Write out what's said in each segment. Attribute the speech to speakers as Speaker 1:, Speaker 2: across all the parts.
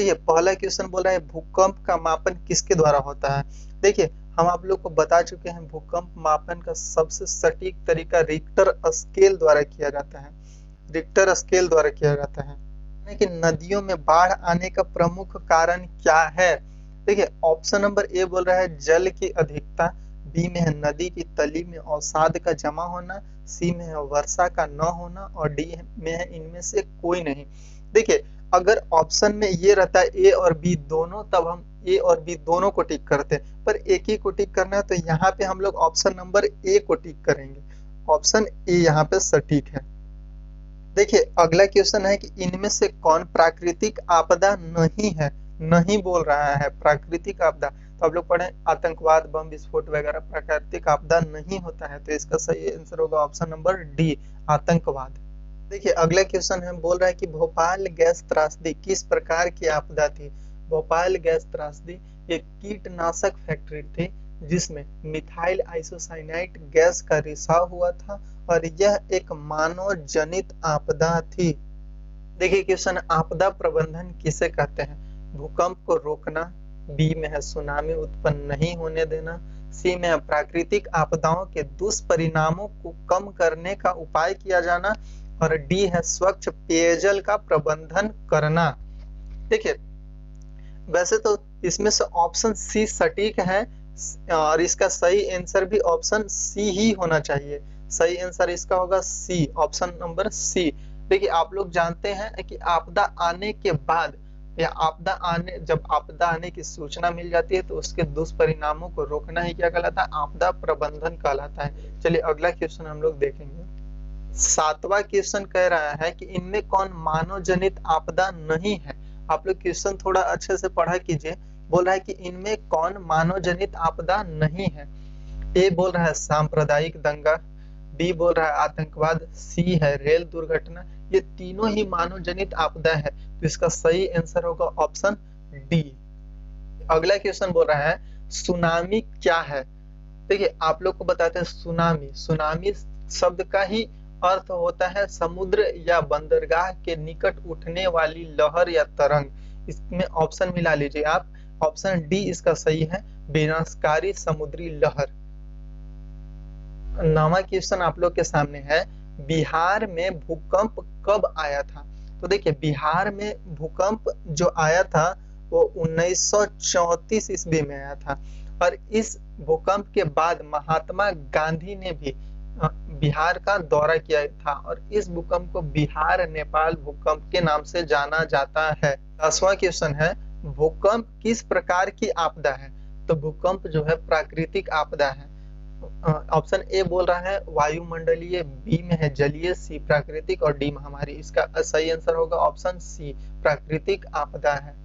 Speaker 1: देखिए पहला क्वेश्चन बोल रहा है भूकंप का मापन किसके द्वारा होता है। देखिए हम आप लोग को बता चुके हैं भूकंप मापन का सबसे सटीक तरीका रिक्टर स्केल द्वारा किया जाता है। रिक्टर स्केल द्वारा किया जाता है। कि नदियों में बाढ़ आने का प्रमुख कारण क्या है। देखिए ऑप्शन नंबर ए बोल रहा है जल की अधिकता, बी में है नदी की तली में अवसाद का जमा होना, सी में है वर्षा का न होना और डी में है इनमें से कोई नहीं। देखिए अगर ऑप्शन में ये रहता है ए और बी दोनों, तब हम ए और बी दोनों को टिक करते, पर एक ही को टिक करना है तो यहाँ पे हम लोग ऑप्शन नंबर ए को टिक करेंगे। ऑप्शन ए यहाँ पे सटीक है। देखिए अगला क्वेश्चन है कि इनमें से कौन प्राकृतिक आपदा नहीं है। नहीं बोल रहा है प्राकृतिक आपदा, तो आप लोग पढ़े आतंकवाद बम विस्फोट वगैरह प्राकृतिक आपदा नहीं होता है, तो इसका सही आंसर होगा ऑप्शन नंबर डी आतंकवाद। देखिए अगला क्वेश्चन है बोल रहा है कि भोपाल गैस त्रासदी किस प्रकार की आपदा थी। भोपाल गैस त्रासदी एक कीटनाशक फैक्ट्री थी जिसमें मिथाइल आइसोसाइनाइड गैस का रिसाव हुआ था और यह एक मानव जनित आपदा थी। देखिए क्वेश्चन आपदा प्रबंधन किसे कहते हैं। भूकंप को रोकना, बी में है सुनामी उत्पन्न नहीं होने देना, सी में है प्राकृतिक आपदाओं के दुष्परिणामों को कम करने का उपाय किया जाना और डी है स्वच्छ पेयजल का प्रबंधन करना। देखिए वैसे तो इसमें से ऑप्शन सी सटीक है और इसका सही आंसर भी ऑप्शन सी ही होना चाहिए। सही आंसर इसका होगा सी, ऑप्शन नंबर सी। देखिए आप लोग जानते हैं कि आपदा आने के बाद या जब आपदा आने की सूचना मिल जाती है तो उसके दुष्परिणामों को रोकना ही क्या कहलाता है, आपदा प्रबंधन कहलाता है। चलिए अगला क्वेश्चन हम लोग देखेंगे। 7वां क्वेश्चन कह रहा है कि इनमें कौन मानव जनित आपदा नहीं है। आप लोग क्वेश्चन थोड़ा अच्छे से पढ़ा कीजिए। बोल रहा है कि इनमें कौन मानव जनित आपदा नहीं है। ए बोल रहा है सांप्रदायिक दंगा, बी बोल रहा है आतंकवाद, सी है रेल दुर्घटना। ये तीनों ही मानव जनित आपदा है, तो इसका सही आंसर होगा ऑप्शन डी। अगला क्वेश्चन बोल रहा है सुनामी क्या है। देखिए आप लोग को बताते हैं सुनामी शब्द का ही अर्थ होता है समुद्र या बंदरगाह के निकट उठने वाली लहर या तरंग। इसमें ऑप्शन मिला लीजिए आप, ऑप्शन डी इसका सही है विनाशकारी समुद्री लहर। 9वां क्वेश्चन आप लोग के सामने है बिहार में भूकंप कब आया था। तो देखिए बिहार में भूकंप जो आया था वो 1934 ईस्वी में आया था और इस भूकंप के बाद महात्मा गांधी ने भी बिहार का दौरा किया था और इस भूकंप को बिहार नेपाल भूकंप के नाम से जाना जाता है। 10वां क्वेश्चन है भूकंप किस प्रकार की आपदा है। तो भूकंप जो है प्राकृतिक आपदा है। ऑप्शन ए बोल रहा है वायुमंडलीय, बी में है जलीय, सी प्राकृतिक और डी महामारी। इसका सही आंसर होगा ऑप्शन सी प्राकृतिक आपदा है।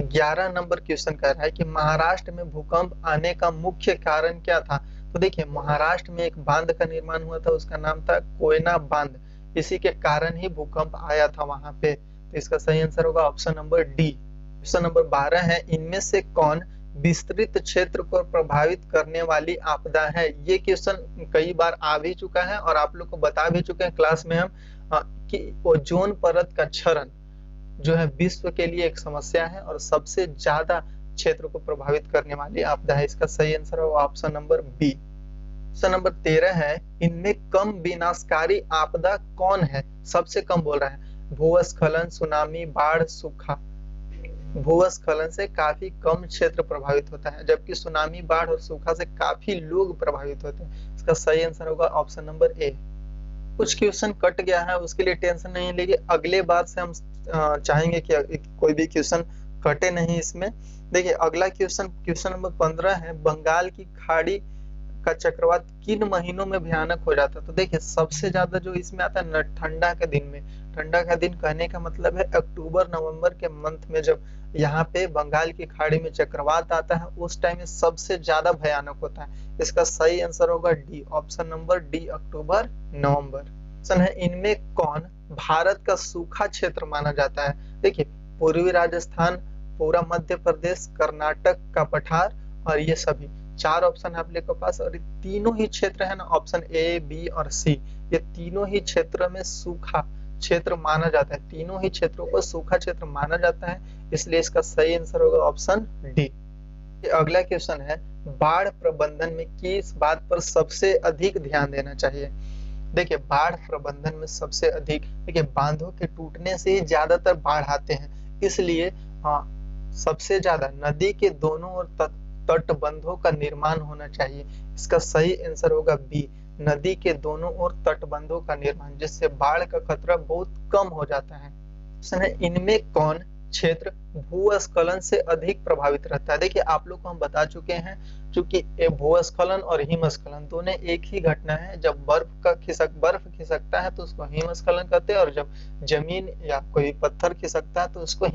Speaker 1: 11 नंबर क्वेश्चन कह रहा है कि महाराष्ट्र में भूकंप आने का मुख्य कारण क्या था। तो देखिए महाराष्ट्र में एक बांध का निर्माण हुआ था, उसका नाम था कोयना बांध, इसी के कारण ही भूकंप आया था वहां पे। तो इसका सही आंसर होगा option number D. Question number 12 है इनमें से कौन विस्तृत क्षेत्र को प्रभावित करने वाली आपदा है। ये क्वेश्चन कई बार आ भी चुका है और आप लोग को बता भी चुके हैं क्लास में हम कि ओजोन परत का क्षरण जो है विश्व के लिए एक समस्या है और सबसे ज्यादा क्षेत्र को प्रभावित करने वाली आपदा है। इसका सही आंसर होगा option number B. Question number 13 है इनमें कम विनाशकारी आपदा कौन है। सबसे कम बोल रहा है भूस्खलन, सुनामी, बाढ़, सूखा। भूस्खलन से काफी कम क्षेत्र प्रभावित होता है जबकि सुनामी, बाढ़ और सूखा से काफी लोग प्रभावित होते हैं। इसका सही आंसर होगा ऑप्शन नंबर ए। कुछ क्वेश्चन कट गया है उसके लिए टेंशन नहीं लीजिए, अगले बार से हम चाहेंगे कि कोई भी क्वेश्चन कटे नहीं इसमें। देखिए अगला क्वेश्चन नंबर 15 है बंगाल की खाड़ी का चक्रवात किन महीनों में भयानक हो जाता है। तो देखिए सबसे ज्यादा जो इसमें आता है ठंडा के दिन में। ठंडा का दिन कहने का मतलब है अक्टूबर नवंबर के मंथ में जब यहाँ पे बंगाल की खाड़ी में चक्रवात आता है उस टाइम में सबसे ज्यादा भयानक होता है। इसका सही आंसर होगा डी, ऑप्शन नंबर डी अक्टूबर नवंबर। क्वेश्चन है इनमें कौन भारत का सूखा क्षेत्र माना जाता है। देखिए पूर्वी राजस्थान, पूरा मध्य प्रदेश, कर्नाटक का पठार और ये सभी 4 ऑप्शन है आप लोग के पास और तीनों ही क्षेत्र है ना ऑप्शन ए, बी और सी, ये तीनों ही क्षेत्र में सूखा क्षेत्र माना जाता है, तीनों ही क्षेत्रों को सूखा क्षेत्र माना जाता है, इसलिए इसका सही आंसर होगा ऑप्शन डी। अगला क्वेश्चन है, बाढ़ प्रबंधन में किस बात पर सबसे अधिक ध्यान देना चाहिए? देखिए बाढ़ प्रबंधन में सबसे अधिक, देखिए बांधों के टूटने से ही ज्यादातर बाढ़ आते हैं, इसलिए सबसे ज्यादा नदी के दोनों ओर तटबंधों का निर्माण होना चाहिए। इसका सही आंसर होगा बी, नदी के दोनों ओर तटबंधों का निर्माण, जिससे बाढ़ का खतरा बहुत कम हो जाता है। इनमें कौन क्षेत्र भूस्खलन से अधिक प्रभावित रहता है? देखिए आप लोग को हम बता चुके हैं, चूंकि भूस्खलन और हिमस्खलन दोनों एक ही घटना है। जब बर्फ खिसकता है तो उसको हिमस्खलन कहते हैं, और जब जमीन या कोई पत्थर खिसकता है तो उसको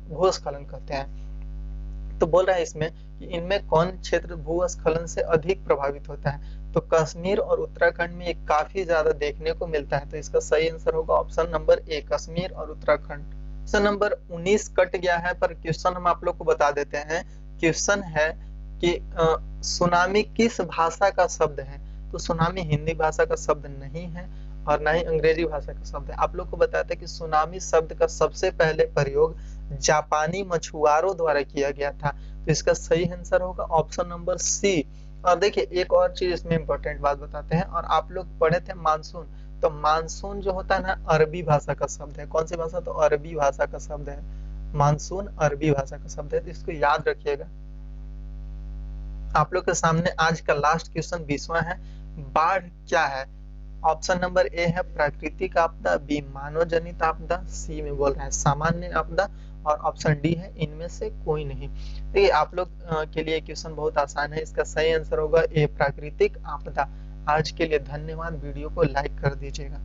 Speaker 1: भूस्खलन कहते हैं। तो बोल रहा है इसमें कि इनमें कौन क्षेत्र भूस्खलन से अधिक प्रभावित होता है? तो कश्मीर और उत्तराखंड में ये काफी ज्यादा देखने को मिलता है, तो इसका सही आंसर होगा ऑप्शन नंबर ए, कश्मीर और उत्तराखंड। क्वेश्चन नंबर 19 कट गया है, पर क्वेश्चन हम आप लोग को बता देते हैं। क्वेश्चन है कि सुनामी किस भाषा का शब्द है? तो सुनामी हिंदी भाषा का शब्द नहीं है और ना ही अंग्रेजी भाषा का शब्द है। आप लोग को बताते हैं कि सुनामी शब्द का सबसे पहले प्रयोग जापानी मछुआरों द्वारा किया गया था, तो इसका सही आंसर होगा ऑप्शन नंबर सी। और देखिए एक और चीज इसमें इंपॉर्टेंट बात बताते हैं, और आप लोग पढ़े थे मानसून, तो मानसून जो होता है ना अरबी भाषा का शब्द है। कौन सी भाषा? तो अरबी भाषा का शब्द है, मानसून अरबी भाषा का शब्द है, तो इसको याद रखिएगा। आप लोग के सामने आज का लास्ट क्वेश्चन 20वां है, बाढ़ क्या है? ऑप्शन नंबर ए है प्राकृतिक आपदा, बी मानव जनित आपदा, सी में बोल रहा है सामान्य आपदा, और ऑप्शन डी है इनमें से कोई नहीं। देखिए आप लोग के लिए क्वेश्चन बहुत आसान है, इसका सही आंसर होगा ए प्राकृतिक आपदा। आज के लिए धन्यवाद, वीडियो को लाइक कर दीजिएगा।